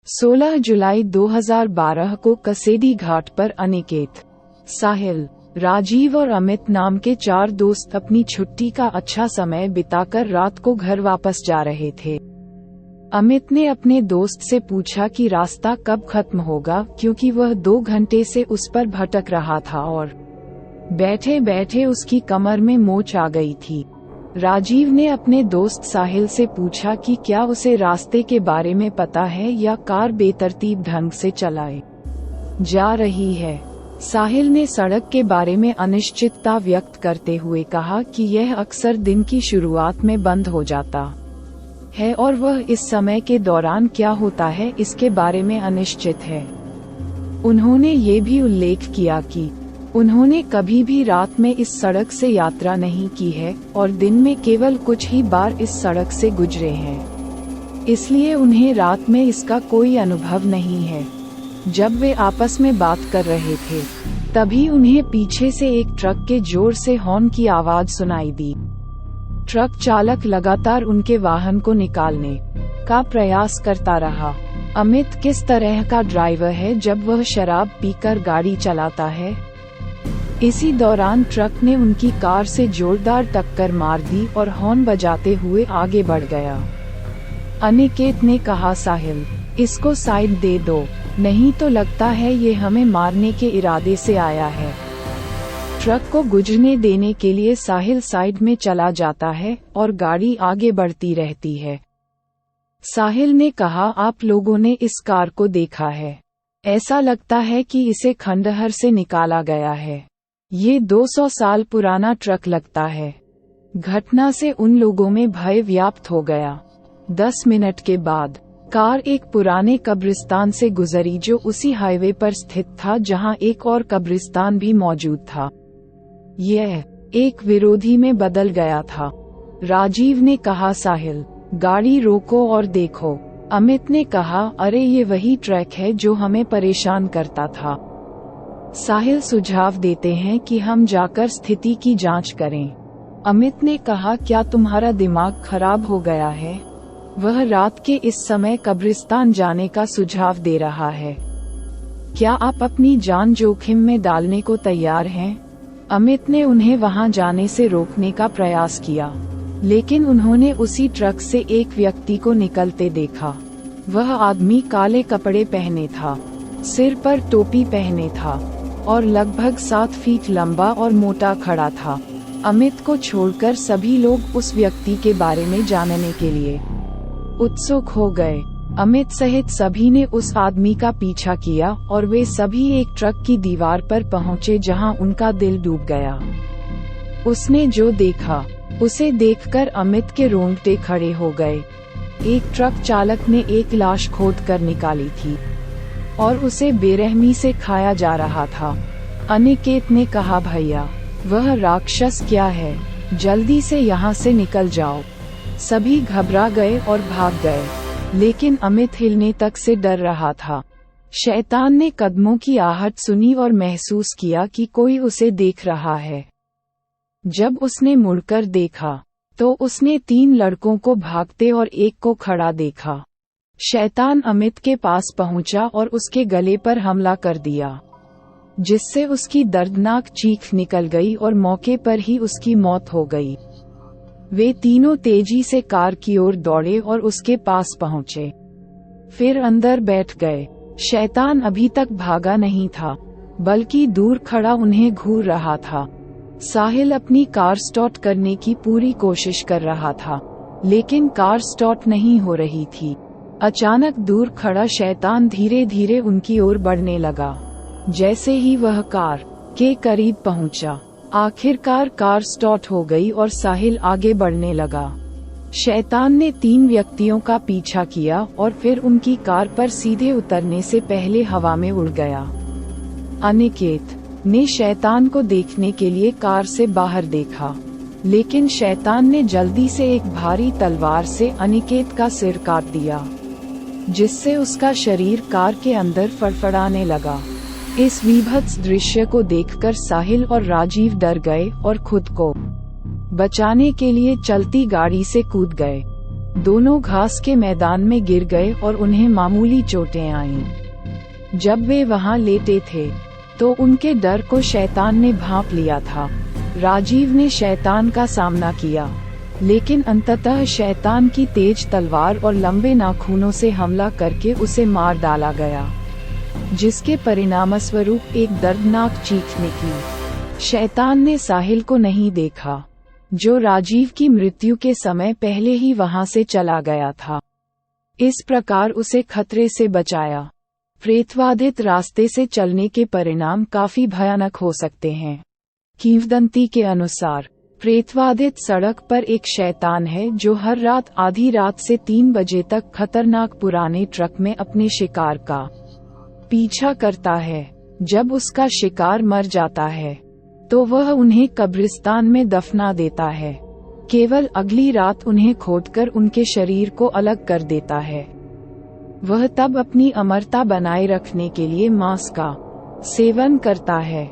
16 जुलाई 2012 को कसेडी घाट पर अनिकेत, साहिल, राजीव और अमित नाम के 4 दोस्त अपनी छुट्टी का अच्छा समय बिताकर रात को घर वापस जा रहे थे। अमित ने अपने दोस्त से पूछा कि रास्ता कब खत्म होगा, क्योंकि वह 2 घंटे से उस पर भटक रहा था और बैठे बैठे उसकी कमर में मोच आ गई थी। राजीव ने अपने दोस्त साहिल से पूछा कि क्या उसे रास्ते के बारे में पता है या कार बेतरतीब ढंग से चलाए जा रही है। साहिल ने सड़क के बारे में अनिश्चितता व्यक्त करते हुए कहा कि यह अक्सर दिन की शुरुआत में बंद हो जाता है और वह इस समय के दौरान क्या होता है इसके बारे में अनिश्चित है। उन्होंने ये भी उल्लेख किया कि उन्होंने कभी भी रात में इस सड़क से यात्रा नहीं की है और दिन में केवल कुछ ही बार इस सड़क से गुजरे हैं, इसलिए उन्हें रात में इसका कोई अनुभव नहीं है। जब वे आपस में बात कर रहे थे, तभी उन्हें पीछे से एक ट्रक के जोर से हॉर्न की आवाज सुनाई दी। ट्रक चालक लगातार उनके वाहन को निकालने का प्रयास करता रहा। अमित किस तरह का ड्राइवर है जब वह शराब पीकर गाड़ी चलाता है? इसी दौरान ट्रक ने उनकी कार से जोरदार टक्कर मार दी और हॉर्न बजाते हुए आगे बढ़ गया। अनिकेत ने कहा, साहिल, इसको साइड दे दो, नहीं तो लगता है ये हमें मारने के इरादे से आया है। ट्रक को गुजरने देने के लिए साहिल साइड में चला जाता है और गाड़ी आगे बढ़ती रहती है। साहिल ने कहा, आप लोगों ने इस कार को देखा है? ऐसा लगता है कि इसे खंडहर से निकाला गया है। ये 200 साल पुराना ट्रक लगता है। घटना से उन लोगों में भय व्याप्त हो गया। 10 मिनट के बाद कार एक पुराने कब्रिस्तान से गुजरी जो उसी हाईवे पर स्थित था जहां एक और कब्रिस्तान भी मौजूद था। यह एक विरोधी में बदल गया था। राजीव ने कहा, साहिल, गाड़ी रोको और देखो। अमित ने कहा, अरे ये वही ट्रक है जो हमें परेशान करता था। साहिल सुझाव देते हैं कि हम जाकर स्थिति की जांच करें। अमित ने कहा, क्या तुम्हारा दिमाग खराब हो गया है? वह रात के इस समय कब्रिस्तान जाने का सुझाव दे रहा है। क्या आप अपनी जान जोखिम में डालने को तैयार हैं? अमित ने उन्हें वहां जाने से रोकने का प्रयास किया, लेकिन उन्होंने उसी ट्रक से एक व्यक्ति को निकलते देखा। वह आदमी काले कपड़े पहने था, सिर पर टोपी पहने था और लगभग 7 फीट लंबा और मोटा खड़ा था। अमित को छोड़कर सभी लोग उस व्यक्ति के बारे में जानने के लिए उत्सुक हो गए। अमित सहित सभी ने उस आदमी का पीछा किया और वे सभी एक ट्रक की दीवार पर पहुंचे जहां उनका दिल डूब गया। उसने जो देखा उसे देखकर अमित के रोंगटे खड़े हो गए। एक ट्रक चालक ने एक लाश खोदकर निकाली थी और उसे बेरहमी से खाया जा रहा था। अनिकेत ने कहा, भैया, वह राक्षस क्या है? जल्दी से यहाँ से निकल जाओ। सभी घबरा गए और भाग गए, लेकिन अमित हिलने तक से डर रहा था। शैतान ने कदमों की आहट सुनी और महसूस किया कि कोई उसे देख रहा है। जब उसने मुड़कर देखा, तो उसने 3 लड़कों को भागते और एक को खड़ा देखा। शैतान अमित के पास पहुंचा और उसके गले पर हमला कर दिया, जिससे उसकी दर्दनाक चीख निकल गई और मौके पर ही उसकी मौत हो गई। वे तीनों तेजी से कार की ओर दौड़े और उसके पास पहुंचे, फिर अंदर बैठ गए। शैतान अभी तक भागा नहीं था, बल्कि दूर खड़ा उन्हें घूर रहा था। साहिल अपनी कार स्टार्ट करने की पूरी कोशिश कर रहा था, लेकिन कार स्टार्ट नहीं हो रही थी। अचानक दूर खड़ा शैतान धीरे धीरे उनकी ओर बढ़ने लगा। जैसे ही वह कार के करीब पहुंचा, आखिरकार कार स्टार्ट हो गई और साहिल आगे बढ़ने लगा। शैतान ने 3 व्यक्तियों का पीछा किया और फिर उनकी कार पर सीधे उतरने से पहले हवा में उड़ गया। अनिकेत ने शैतान को देखने के लिए कार से बाहर देखा, लेकिन शैतान ने जल्दी से एक भारी तलवार से अनिकेत का सिर काट दिया, जिससे उसका शरीर कार के अंदर फड़फड़ाने लगा। इस विभत्स दृश्य को देखकर साहिल और राजीव डर गए और खुद को बचाने के लिए चलती गाड़ी से कूद गए। दोनों घास के मैदान में गिर गए और उन्हें मामूली चोटें आईं। जब वे वहां लेटे थे तो उनके डर को शैतान ने भांप लिया था। राजीव ने शैतान का सामना किया, लेकिन अंततः शैतान की तेज तलवार और लंबे नाखूनों से हमला करके उसे मार डाला गया, जिसके परिणामस्वरूप एक दर्दनाक चीख निकली। शैतान ने साहिल को नहीं देखा, जो राजीव की मृत्यु के समय पहले ही वहां से चला गया था। इस प्रकार उसे खतरे से बचाया। प्रेतवादित रास्ते से चलने के परिणाम काफी भयानक हो सकते हैं। किंवदंती के अनुसार प्रेतवादित सड़क पर एक शैतान है जो हर रात आधी रात से 3 बजे तक खतरनाक पुराने ट्रक में अपने शिकार का पीछा करता है। जब उसका शिकार मर जाता है तो वह उन्हें कब्रिस्तान में दफना देता है। केवल अगली रात उन्हें खोदकर उनके शरीर को अलग कर देता है। वह तब अपनी अमरता बनाए रखने के लिए मांस का सेवन करता है।